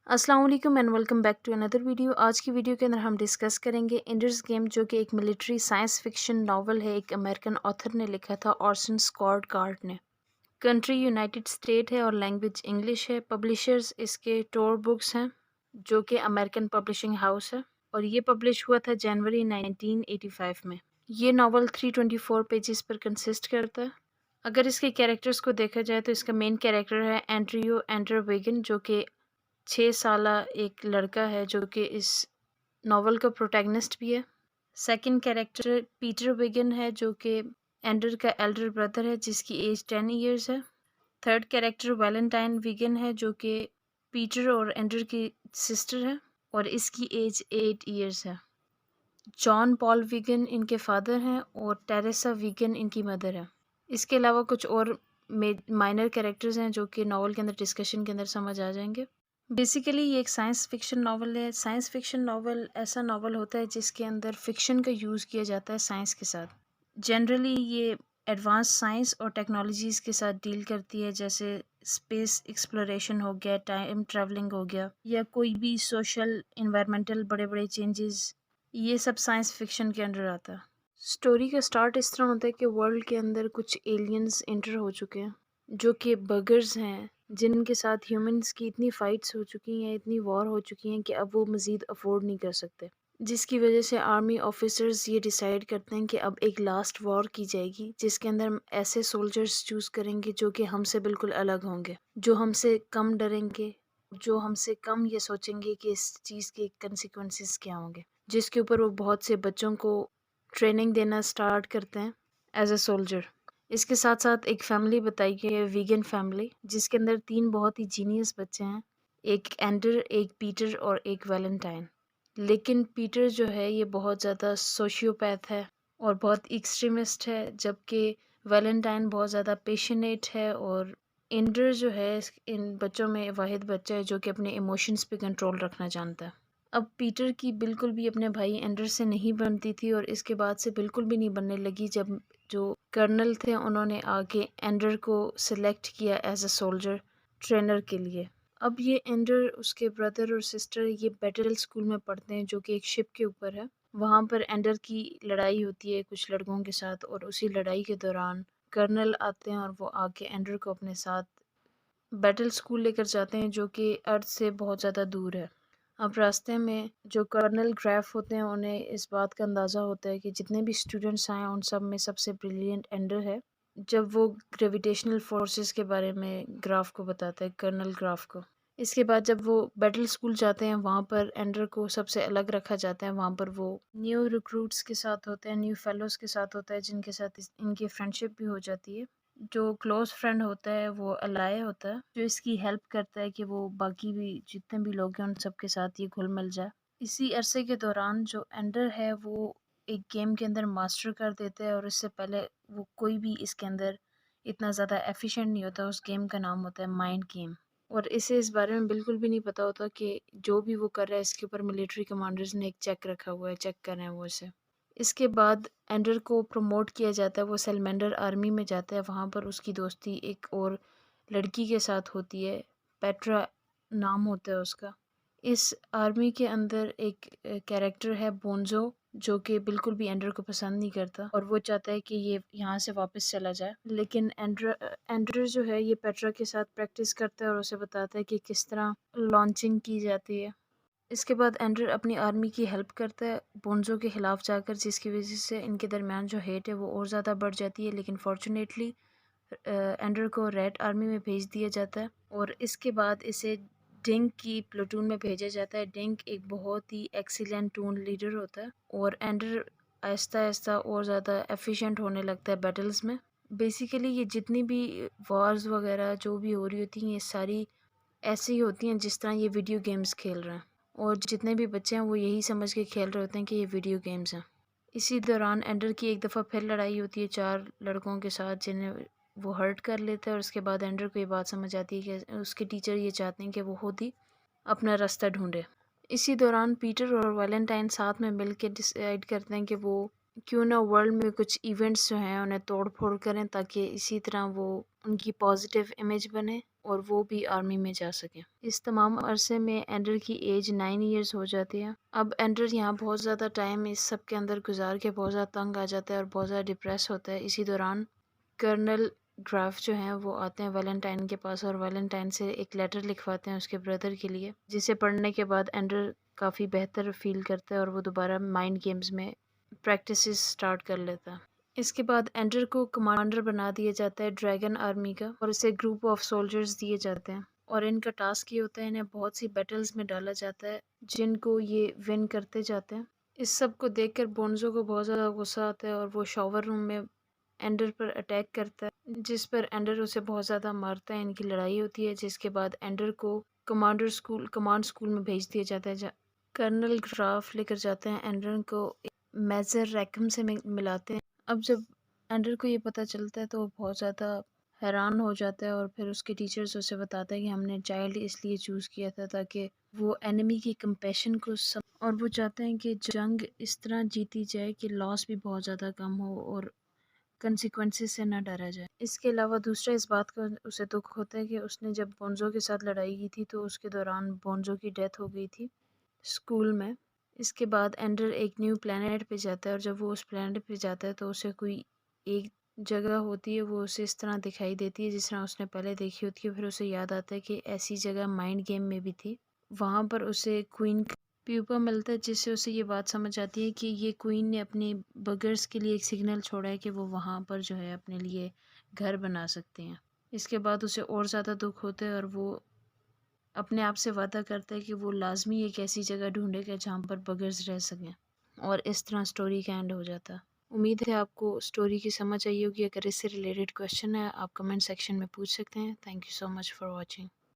अस्सलाम वालेकुम and welcome back to another video. आज की वीडियो के अंदर हम डिस्कस करेंगे एंडर्स गेम, जो कि एक मिलिट्री साइंस फिक्शन नावल है। एक अमेरिकन ऑथर ने लिखा था, ऑर्सन स्कॉट कार्ड ने। कंट्री यूनाइटेड स्टेट है और लैंग्वेज इंग्लिश है। पब्लिशर्स इसके टोर बुक्स हैं, जो कि अमेरिकन पब्लिशिंग हाउस है, और ये पब्लिश हुआ था जनवरी 1985 में। ये नावल 324 पेजेस पर कंसिस्ट करता है। अगर इसके कैरेक्टर्स को देखा जाए तो इसका मेन कैरेक्टर है एंड्रियो एंडर विगन, जो कि 6 साला एक लड़का है, जो कि इस नावल का प्रोटैगनिस्ट भी है। सेकंड कैरेक्टर पीटर विगन है, जो कि एंडर का एल्डर ब्रदर है, जिसकी एज 10 इयर्स है। थर्ड कैरेक्टर वैलेंटाइन विगन है, जो कि पीटर और एंडर की सिस्टर है, और इसकी एज 8 इयर्स है। जॉन पॉल विगन इनके फादर हैं और टेरेसा विगन इनकी मदर है। इसके अलावा कुछ और माइनर कैरेक्टर्स हैं, जो कि नावल के अंदर डिस्कशन के अंदर समझ आ जाएंगे। बेसिकली ये एक साइंस फिक्शन नावल है। साइंस फिक्शन नावल ऐसा नावल होता है जिसके अंदर फिक्शन का यूज़ किया जाता है साइंस के साथ। जनरली ये एडवांस साइंस और टेक्नोलॉजीज़ के साथ डील करती है, जैसे स्पेस एक्सप्लोरेशन हो गया, टाइम ट्रैवलिंग हो गया, या कोई भी सोशल इन्वायरमेंटल बड़े बड़े चेंजेस, ये सब साइंस फिक्शन के अंडर आता है। स्टोरी का स्टार्ट इस तरह होता है कि वर्ल्ड के अंदर कुछ एलियंस एंटर हो चुके हैं, जो कि बगर्स हैं, जिनके साथ ह्यूमंस की इतनी फाइट्स हो चुकी हैं, इतनी वॉर हो चुकी हैं कि अब वो मज़ीद अफोर्ड नहीं कर सकते। जिसकी वजह से आर्मी ऑफिसर्स ये डिसाइड करते हैं कि अब एक लास्ट वॉर की जाएगी, जिसके अंदर हम ऐसे सोल्जर्स चूज़ करेंगे जो कि हमसे बिल्कुल अलग होंगे, जो हमसे कम डरेंगे, जो हमसे कम ये सोचेंगे कि इस चीज़ के कंसिक्वेंसेस क्या होंगे। जिसके ऊपर वो बहुत से बच्चों को ट्रेनिंग देना स्टार्ट करते हैं एज अ सोल्जर। इसके साथ साथ एक फैमिली बताई गई है, वीगन फैमिली, जिसके अंदर 3 बहुत ही जीनियस बच्चे हैं, एक एंडर, एक पीटर और एक वैलेंटाइन। लेकिन पीटर जो है ये बहुत ज़्यादा सोशियोपैथ है और बहुत एक्सट्रीमिस्ट है, जबकि वैलेंटाइन बहुत ज़्यादा पेशनेट है, और एंडर जो है इन बच्चों में वाहिद बच्चा है जो कि अपने इमोशंस पे कंट्रोल रखना जानता है। अब पीटर की बिल्कुल भी अपने भाई एंडर से नहीं बनती थी, और इसके बाद से बिल्कुल भी नहीं बनने लगी जब जो कर्नल थे उन्होंने आके एंडर को सिलेक्ट किया एज अ सोल्जर ट्रेनर के लिए। अब ये एंडर, उसके ब्रदर और सिस्टर ये बैटल स्कूल में पढ़ते हैं, जो कि एक शिप के ऊपर है। वहाँ पर एंडर की लड़ाई होती है कुछ लड़कों के साथ, और उसी लड़ाई के दौरान कर्नल आते हैं और वो आके एंडर को अपने साथ बैटल स्कूल लेकर जाते हैं, जो कि अर्थ से बहुत ज़्यादा दूर है। अब रास्ते में जो कर्नल ग्राफ होते हैं, उन्हें इस बात का अंदाज़ा होता है कि जितने भी स्टूडेंट्स आए उन सब में सबसे ब्रिलियंट एंडर है। जब वो ग्रेविटेशनल फोर्सेस के बारे में ग्राफ को बताता है, कर्नल ग्राफ को। इसके बाद जब वो बैटल स्कूल जाते हैं, वहाँ पर एंडर को सबसे अलग रखा जाता है। वहाँ पर वो न्यू रिक्रूट्स के साथ होते हैं, न्यू फेलोज़ के साथ होता है, जिनके साथ इनकी फ्रेंडशिप भी हो जाती है। जो क्लोज फ्रेंड होता है वो अलाय होता है, जो इसकी हेल्प करता है कि वो बाकी भी जितने भी लोग हैं उन सब के साथ ये घुल मिल जाए। इसी अरसे के दौरान जो एंडर है वो एक गेम के अंदर मास्टर कर देता है, और इससे पहले वो कोई भी इसके अंदर इतना ज़्यादा एफिशिएंट नहीं होता। उस गेम का नाम होता है माइंड गेम, और इसे इस बारे में बिल्कुल भी नहीं पता होता कि जो भी वो कर रहा है इसके ऊपर मिलिट्री कमांडर्स ने एक चेक रखा हुआ है, चेक कर रहे हैं वो इसे। इसके बाद एंडर को प्रमोट किया जाता है, वो सेलमेंडर आर्मी में जाता है। वहाँ पर उसकी दोस्ती एक और लड़की के साथ होती है, पेट्रा नाम होता है उसका। इस आर्मी के अंदर एक कैरेक्टर है बोंजो, जो कि बिल्कुल भी एंडर को पसंद नहीं करता, और वो चाहता है कि ये यहाँ से वापस चला जाए। लेकिन एंडर जो है ये पेट्रा के साथ प्रैक्टिस करता है और उसे बताता है कि किस तरह लॉन्चिंग की जाती है। इसके बाद एंडर अपनी आर्मी की हेल्प करता है बोंजो के ख़िलाफ़ जाकर, जिसकी वजह से इनके दरमियान जो हेट है वो और ज़्यादा बढ़ जाती है। लेकिन फॉर्चुनेटली एंडर को रेड आर्मी में भेज दिया जाता है, और इसके बाद इसे डिंक की प्लेटून में भेजा जाता है। डिंक एक बहुत ही एक्सीलेंट टून लीडर होता है, और एंडर आहिस्ता आहिस्ता और ज़्यादा एफिशिएंट होने लगता है बैटल्स में। बेसिकली ये जितनी भी वॉर्स वगैरह जो भी हो रही होती हैं, ये सारी ऐसी ही होती हैं जिस तरह ये वीडियो गेम्स खेल रहे हैं, और जितने भी बच्चे हैं वो यही समझ के खेल रहे होते हैं कि ये वीडियो गेम्स हैं। इसी दौरान एंडर की एक दफ़ा फिर लड़ाई होती है 4 लड़कों के साथ, जिन्हें वो हर्ट कर लेते हैं, और उसके बाद एंडर को ये बात समझ आती है कि उसके टीचर ये चाहते हैं कि वो खुद ही अपना रास्ता ढूंढे। इसी दौरान पीटर और वैलेंटाइन साथ में मिल के डिसाइड करते हैं कि वो क्यों ना वर्ल्ड में कुछ इवेंट्स जो हैं उन्हें तोड़ फोड़ करें, ताकि इसी तरह वो उनकी पॉजिटिव इमेज बने और वो भी आर्मी में जा सके। इस तमाम अरसे में एंडर की एज 9 ईयर्स हो जाती है। अब एंडर यहाँ बहुत ज़्यादा टाइम इस सब के अंदर गुजार के बहुत ज़्यादा तंग आ जाता है और बहुत ज़्यादा डिप्रेस होता है। इसी दौरान कर्नल ग्राफ जो हैं वो आते हैं वैलेंटाइन के पास और वैलेंटाइन से एक लेटर लिखवाते हैं उसके ब्रदर के लिए, जिसे पढ़ने के बाद एंडर काफ़ी बेहतर फील करता है और वो दोबारा माइंड गेम्स में प्रैक्टिसेस स्टार्ट कर लेता है। इसके बाद एंडर को कमांडर बना दिया जाता है ड्रैगन आर्मी का और इसे ग्रुप ऑफ सोल्जर्स दिए जाते हैं और इनका टास्क ये होता है इन्हें बहुत सी बैटल्स में डाला जाता है जिनको ये विन करते जाते हैं। इस सब को देखकर बोन्जो को बहुत ज़्यादा गुस्सा आता है और वो शॉवर रूम में एंडर पर अटैक करता है, जिस पर एंडर उसे बहुत ज़्यादा मारता है। इनकी लड़ाई होती है जिसके बाद एंडर को कमांड स्कूल में भेज दिया जाता है। कर्नल ग्राफ लेकर जाते हैं एंडर को मेजर रैकम से मिलाते हैं। अब जब एंडर को ये पता चलता है तो वो बहुत ज़्यादा हैरान हो जाता है और फिर उसके टीचर्स उसे बताते हैं कि हमने चाइल्ड इसलिए चूज़ किया था ताकि वो एनिमी की कंपैशन को और वो चाहते हैं कि जंग इस तरह जीती जाए कि लॉस भी बहुत ज़्यादा कम हो और कंसिक्वेंसेस से ना डरा जाए। इसके अलावा दूसरा इस बात का उसे दुख होता है कि उसने जब बोन्जो के साथ लड़ाई की थी तो उसके दौरान बोन्जो की डेथ हो गई थी स्कूल में। इसके बाद एंडर एक न्यू प्लेनेट पे जाता है और जब वो उस प्लेनेट पे जाता है तो उसे कोई एक जगह होती है वो उसे इस तरह दिखाई देती है जिस तरह उसने पहले देखी होती है। फिर उसे याद आता है कि ऐसी जगह माइंड गेम में भी थी। वहाँ पर उसे क्वीन प्यूपा मिलता है जिससे उसे ये बात समझ आती है कि ये क्वीन ने अपने बगर्स के लिए एक सिग्नल छोड़ा है कि वो वहाँ पर जो है अपने लिए घर बना सकते हैं। इसके बाद उसे और ज़्यादा दुख होता है और वो अपने आप से वादा करता है कि वो लाजमी एक ऐसी जगह ढूंढेगा जहाँ पर बगर्स रह सकें और इस तरह स्टोरी का एंड हो जाता है। उम्मीद है आपको स्टोरी की समझ आई होगी। अगर इससे रिलेटेड क्वेश्चन है आप कमेंट सेक्शन में पूछ सकते हैं। Thank you so much for watching.